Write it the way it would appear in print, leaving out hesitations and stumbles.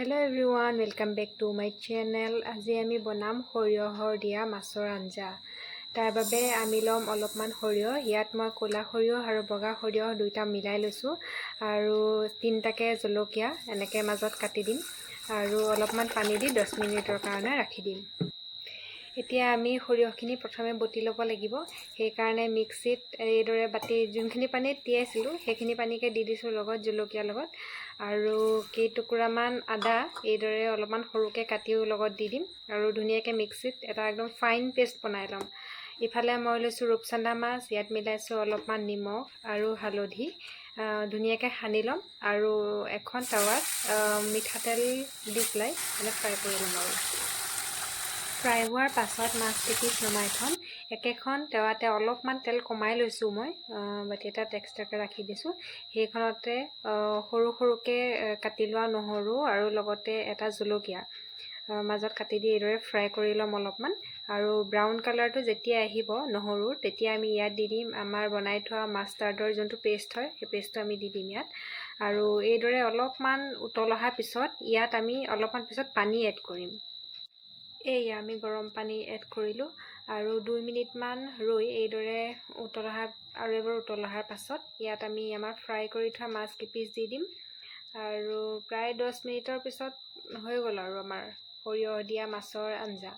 Hello everyone, welcome back to my channel. আজি আমি বনাম সৰিয়হৰ দিয়া মাছৰ আঞ্জা। তাৰ বাবে আমি লম অলপমান সৰিয়হ। ইয়াত মই ক'লা সৰিয়হ আৰু বগা সৰিয়হ দুইটা মিলাই লৈছো আৰু তিনটাকে জলকীয়া এনেকে মাজত কাটি দিম আৰু অলপমান পানী দি 10 মিনিটৰ কাৰণে ৰাখি দিম। এতিয়া আমি সৰিয়হখিনি প্ৰথমে বটি ল'ব লাগিব। সেই কাৰণে মিক্সিত এইদৰে বাটি যোনখিনি পানীত তিয়াইছিলোঁ সেইখিনি পানীকে দি দিছোঁ লগত জলকীয়া লগত আৰু কেইটুকুৰামান আদা এইদৰে অলপমান সৰুকৈ কাটিও লগত দি দিম আৰু ধুনীয়াকৈ মিক্সিত এটা একদম ফাইন পেষ্ট বনাই ল'ম। ইফালে মই লৈছোঁ ৰূপচান্দা মাছ, ইয়াত মিলাইছোঁ অলপমান নিমখ আৰু হালধি, ধুনীয়াকৈ সানি ল'ম আৰু এখন টাৱাত মিঠাতেল দি পেলাই ফ্ৰাই কৰি ল'ম আৰু ফ্ৰাই হোৱাৰ পাছত মাছকেইপিচ নমাই থ'ম। একেখন টাৱাতে অলপমান তেল কমাই লৈছোঁ মই, বাতি এটাত এক্সট্ৰাকৈ ৰাখি দিছোঁ। সেইখনতে সৰু সৰুকৈ কাটি লোৱা নহৰু আৰু লগতে এটা জলকীয়া মাজত কাটি দি এইদৰে ফ্ৰাই কৰি ল'ম অলপমান আৰু ব্ৰাউন কালাৰটো যেতিয়া আহিব নহৰুৰ তেতিয়া আমি ইয়াত দি দিম আমাৰ বনাই থোৱা মাষ্টাৰ্ডৰ যোনটো পেষ্ট হয় সেই পেষ্টটো আমি দি দিম ইয়াত আৰু এইদৰে অলপমান উতল অহাৰ পিছত ইয়াত আমি অলপমান পিছত পানী এড কৰিম। এয়া আমি গৰম পানী এড কৰিলোঁ আৰু 2 মিনিটমান ৰৈ এইদৰে আৰু এবাৰ উতল অহাৰ পাছত ইয়াত আমি আমাৰ ফ্ৰাই কৰি থোৱা মাছ কেইপিচ দি দিম আৰু প্ৰায় 10 মিনিটৰ পিছত হৈ গ'ল আৰু আমাৰ সৰিয়হ দিয়া মাছৰ আঞ্জা।